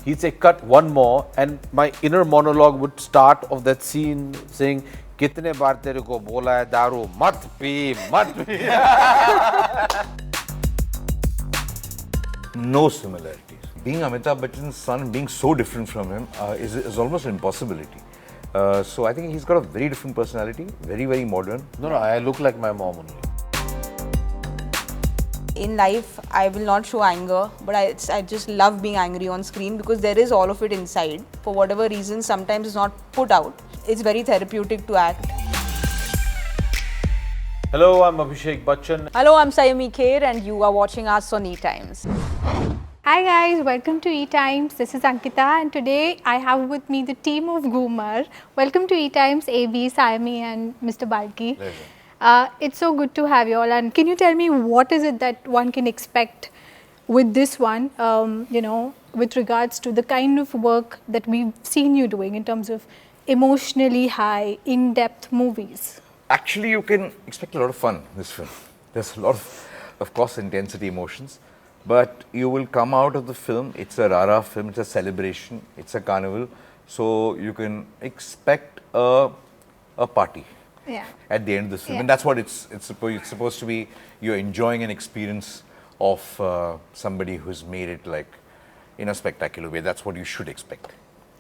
he'd say, cut one more, and my inner monologue would start of that scene saying, कितने बार तेरे को बोला है दारू मत पी मत P. No similarities. Being Amitabh Bachchan's son, being so different from him is almost an impossibility. So I think he's got a very different personality, very, very modern. No, I look like my mom only. In life, I will not show anger, but I just love being angry on screen because there is all of it inside. For whatever reason, sometimes it's not put out. It's very therapeutic to act. Hello, I'm Abhishek Bachchan. Hello, I'm Saiyami Kher and you are watching us on ETimes. Hi guys, welcome to ETimes. This is Ankita and today I have with me the team of Ghoomer. Welcome to ETimes, AB, Saiyami and Mr. Balki. It's so good to have you all, and can you tell me what is it that one can expect with this one, with regards to the kind of work that we've seen you doing in terms of emotionally high, in-depth movies? Actually, you can expect a lot of fun in this film. There's a lot of course, intensity, emotions. But you will come out of the film, it's a rara film, it's a celebration, it's a carnival. So you can expect a party at the end of the film. And that's what it's supposed to be. You're enjoying an experience of somebody who's made it like in a spectacular way. That's what you should expect.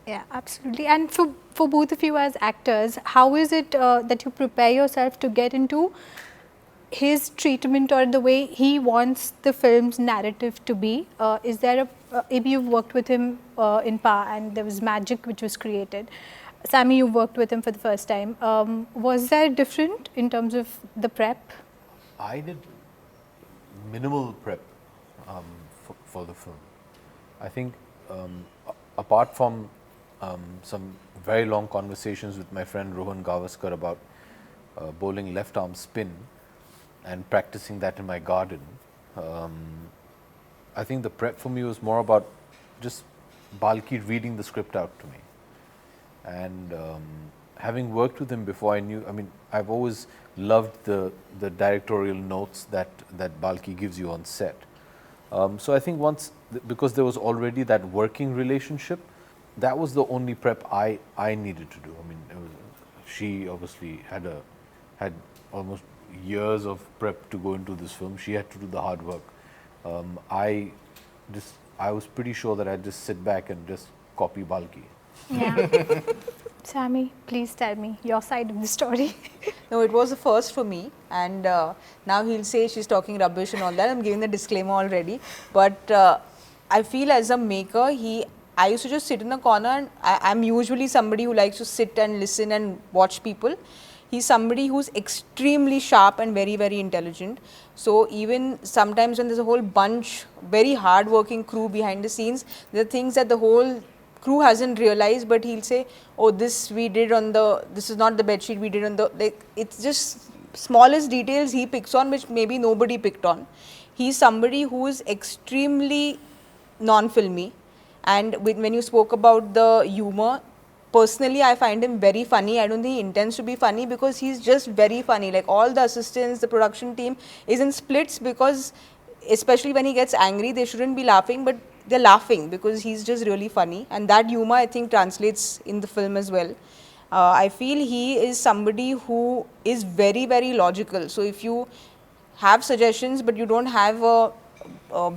Yeah, absolutely. And for both of you as actors, how is it that you prepare yourself to get into his treatment or the way he wants the film's narrative to be? Is there maybe you've worked with him in Pa and there was magic which was created. Sammy, you worked with him for the first time. Was there different in terms of the prep? I did minimal prep for the film. I think apart from some very long conversations with my friend Rohan Gavaskar about bowling left arm spin and practicing that in my garden, I think the prep for me was more about just Balki reading the script out to me. And having worked with him before, I've always loved the directorial notes that Balki gives you on set. So I think because there was already that working relationship, that was the only prep I needed to do. She obviously had almost years of prep to go into this film. She had to do the hard work. I was pretty sure that I'd just sit back and just copy Balki. Yeah. Sammy, please tell me your side of the story. No, it was a first for me, and now he'll say she's talking rubbish and all that. I'm giving the disclaimer already. But I feel as a maker, I used to just sit in a corner, and I'm usually somebody who likes to sit and listen and watch people. He's somebody who's extremely sharp and very, very intelligent. So even sometimes when there's a whole bunch, very hard-working crew behind the scenes, there are things that the whole crew hasn't realized, but he'll say, oh, this we did this is not the bedsheet we did on it's just smallest details he picks on, which maybe nobody picked on. He's somebody who is extremely non-filmy. And when you spoke about the humor, personally, I find him very funny. I don't think he intends to be funny because he's just very funny. Like all the assistants, the production team is in splits because especially when he gets angry, they shouldn't be laughing, but they're laughing because he's just really funny. And that humor, I think, translates in the film as well. I feel he is somebody who is very, very logical. So if you have suggestions, but you don't have a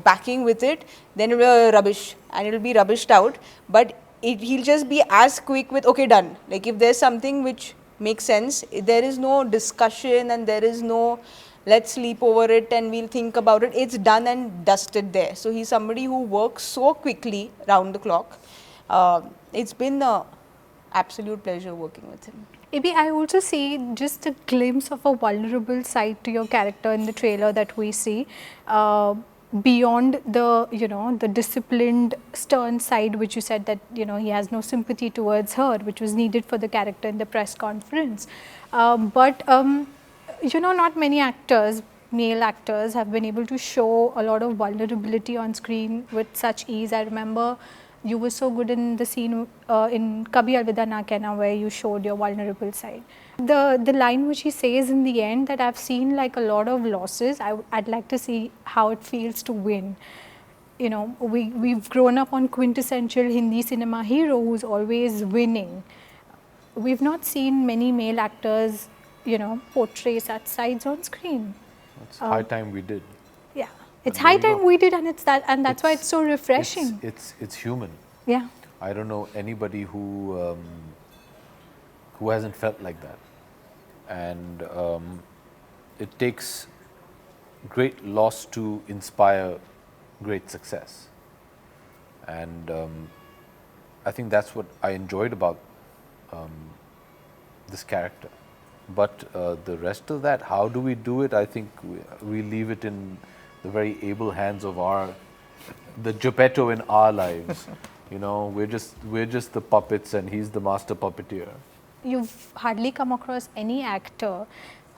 backing with it, then it will be rubbish and it will be rubbished out. But he'll just be as quick with, okay, done. Like if there's something which makes sense, there is no discussion and there is no, let's sleep over it and we'll think about it. It's done and dusted there. So he's somebody who works so quickly round the clock. It's been an absolute pleasure working with him. Maybe I also see just a glimpse of a vulnerable side to your character in the trailer that we see. Beyond the, the disciplined, stern side, which you said that, he has no sympathy towards her, which was needed for the character in the press conference. But not many actors, male actors, have been able to show a lot of vulnerability on screen with such ease. I remember you were so good in the scene in Kabhi Alvida Na Kehna where you showed your vulnerable side. The line which he says in the end that I've seen like a lot of losses, I'd like to see how it feels to win. you know, we've grown up on quintessential Hindi cinema hero who's always winning. We've not seen many male actors, you know, portray such sides on screen. It's high time we did. Yeah, it's there high you go. time we did, and that's why it's so refreshing. It's human. Yeah. I don't know anybody who hasn't felt like that, and it takes great loss to inspire great success, and I think that's what I enjoyed about this character. But the rest of that, how do we do it? I think we leave it in the very able hands of the Geppetto in our lives. You know, we're just the puppets, and he's the master puppeteer. You've hardly come across any actor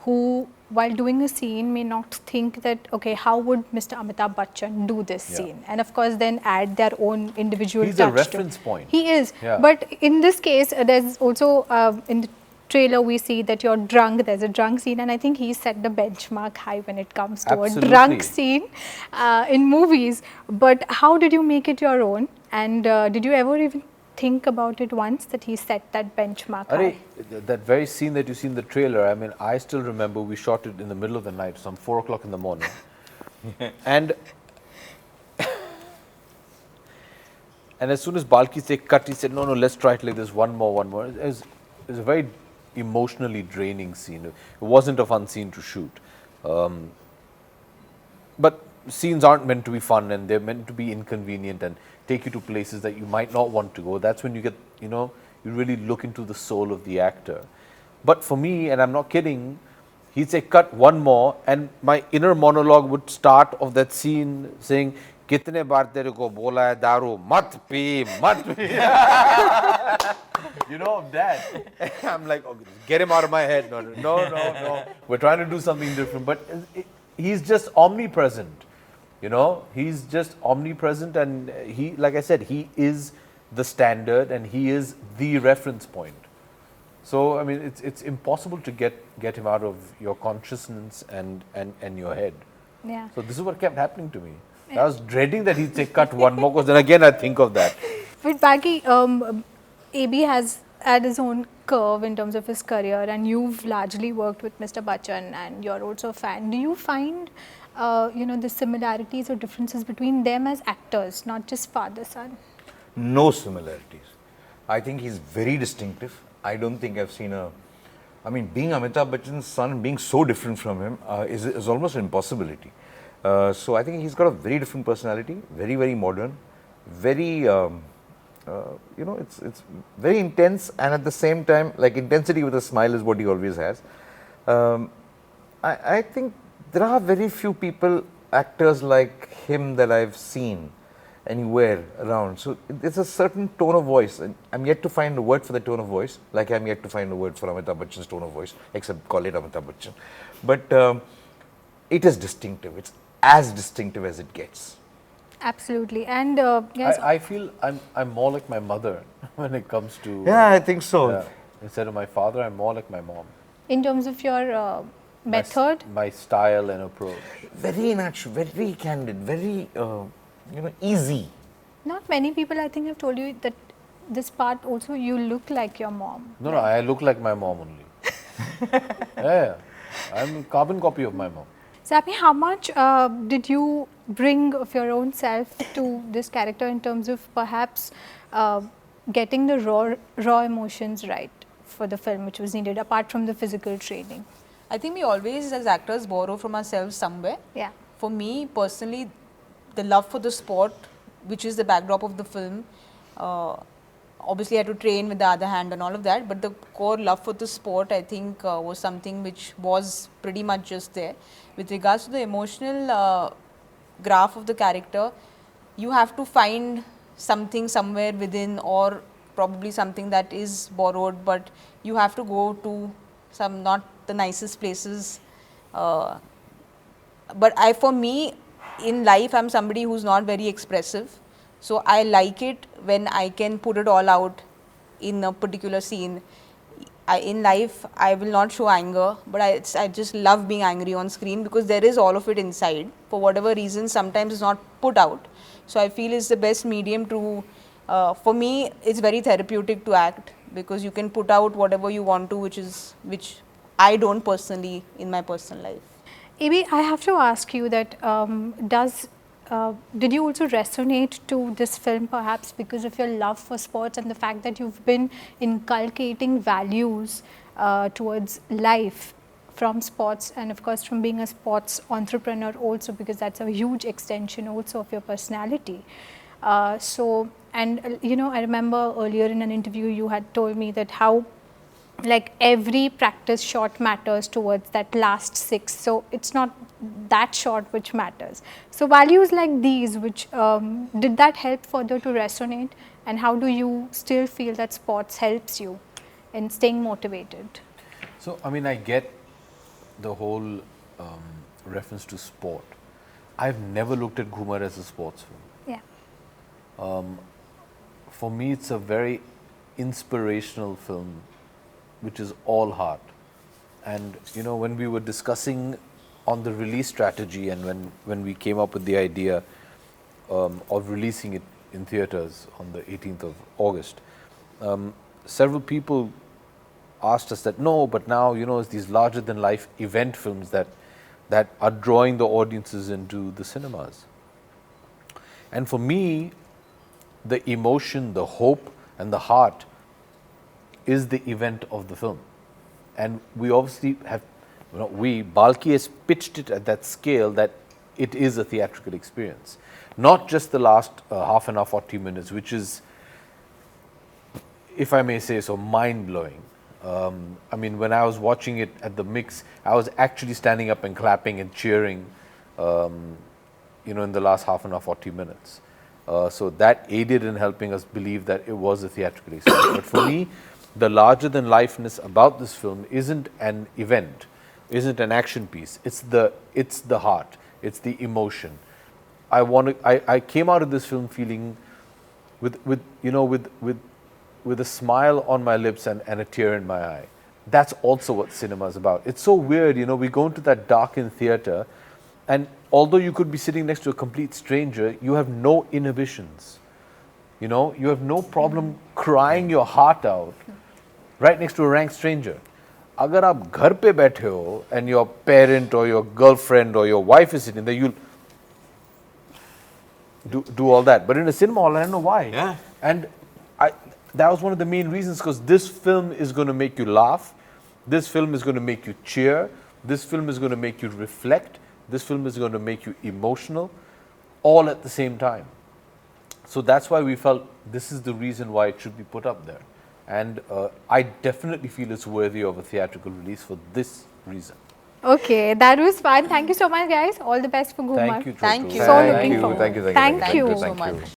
who, while doing a scene, may not think that, okay, how would Mr. Amitabh Bachchan do this scene? And of course, then add their own individual touch. He's a reference point. He is. Yeah. But in this case, there's also, in the trailer, we see that you're drunk. There's a drunk scene, and I think he set the benchmark high when it comes to Absolutely. a drunk scene in movies. But how did you make it your own? And did you ever even think about it once, that he set that benchmark high? That very scene that you see in the trailer, I mean, I still remember we shot it in the middle of the night, some 4 o'clock in the morning. and as soon as Balki said cut, he said, no, let's try it like this, one more. It was a very emotionally draining scene. It wasn't a fun scene to shoot. But scenes aren't meant to be fun, and they're meant to be inconvenient and take you to places that you might not want to go. That's when you get, you know, you really look into the soul of the actor. But for me, and I'm not kidding, he'd say, cut one more, and my inner monologue would start of that scene saying, कितने बार तेरे को बोला है दारू मत P you know, that. I'm like, okay, get him out of my head. No. We're trying to do something different. But he's just omnipresent. You know, he's just omnipresent, and he, like I said, he is the standard, and he is the reference point. So, I mean, it's impossible to get him out of your consciousness and your head. Yeah. So this is what kept happening to me. I was dreading that he'd say cut one more, because then again I think of that. But Balki, AB has had his own curve in terms of his career, and you've largely worked with Mr. Bachchan, and you're also a fan. Do you find, you know, the similarities or differences between them as actors, not just father-son? No similarities. I think he's very distinctive. I don't think I've seen I mean, being Amitabh Bachchan's son, being so different from him is almost an impossibility. So I think he's got a very different personality, very, very modern, very, you know, it's very intense, and at the same time, like, intensity with a smile is what he always has. I think there are very few actors like him that I've seen anywhere around. So there's a certain tone of voice, and I'm yet to find a word for the tone of voice, like I'm yet to find a word for Amitabh Bachchan's tone of voice, except call it Amitabh Bachchan. But it is distinctive. It's as distinctive as it gets. Absolutely. And yes, I feel I'm more like my mother when it comes to... Yeah, I think so. Instead of my father, I'm more like my mom. in terms of your method? My style and approach. Very natural, very candid, very, you know, easy. Not many people, I think, have told you that this part also you look like your mom. No, I look like my mom only. Yeah, I'm a carbon copy of my mom. Sappy, how much did you bring of your own self to this character in terms of perhaps getting the raw emotions right for the film, which was needed, apart from the physical training? I think we always, as actors, borrow from ourselves somewhere. Yeah. For me, personally, the love for the sport, which is the backdrop of the film, obviously I had to train with the other hand and all of that, but the core love for the sport, I think, was something which was pretty much just there. With regards to the emotional graph of the character, you have to find something somewhere within, or probably something that is borrowed, but you have to go to some not the nicest places. But for me, in life, I'm somebody who's not very expressive. So I like it when I can put it all out in a particular scene. In life, I will not show anger, but I just love being angry on screen because there is all of it inside. For whatever reason, sometimes it's not put out. So I feel it's the best medium to, for me, it's very therapeutic to act, because you can put out whatever you want to, which I don't personally in my personal life. Maybe I have to ask you that did you also resonate to this film perhaps because of your love for sports and the fact that you've been inculcating values towards life from sports, and of course from being a sports entrepreneur also, because that's a huge extension also of your personality. I remember earlier in an interview you had told me that how like every practice shot matters towards that last 6, so it's not that shot which matters. So values like these, which did that help further to resonate, and how do you still feel that sports helps you in staying motivated? So, I mean, I get the whole reference to sport. I've never looked at Ghoomer as a sports film. Yeah. For me, it's a very inspirational film, which is all heart. And you know, when we were discussing on the release strategy, and when we came up with the idea of releasing it in theaters on the 18th of August, several people asked us that, no, but now, you know, it's these larger than life event films that are drawing the audiences into the cinemas. And for me, the emotion, the hope and the heart is the event of the film. And we obviously have, you know, Balki has pitched it at that scale that it is a theatrical experience. Not just the last half an hour, 40 minutes, which is, if I may say so, mind-blowing. I mean, when I was watching it at the mix, I was actually standing up and clapping and cheering, you know, in the last half an hour, 40 minutes. So that aided in helping us believe that it was a theatrical experience. But for me, the larger than lifeness about this film isn't an event, isn't an action piece. It's the heart, it's the emotion. I came out of this film feeling with a smile on my lips and a tear in my eye. That's also what cinema is about. It's so weird, you know, we go into that darkened theater, and although you could be sitting next to a complete stranger, you have no inhibitions. You know, you have no problem crying your heart out right next to a rank stranger. Agar aap ghar pe baithe ho and your parent or your girlfriend or your wife is sitting there, you'll do all that. But in a cinema hall, I don't know why. Yeah. And that was one of the main reasons, because this film is going to make you laugh. This film is going to make you cheer. This film is going to make you reflect. This film is going to make you emotional, all at the same time. So that's why we felt this is the reason why it should be put up there. And I definitely feel it's worthy of a theatrical release for this reason. Okay, that was fun. Thank you so much, guys. All the best for Ghoomer. Thank you, Chotu. Thank you. So Thank looking you, forward. thank you, Thank you. So much.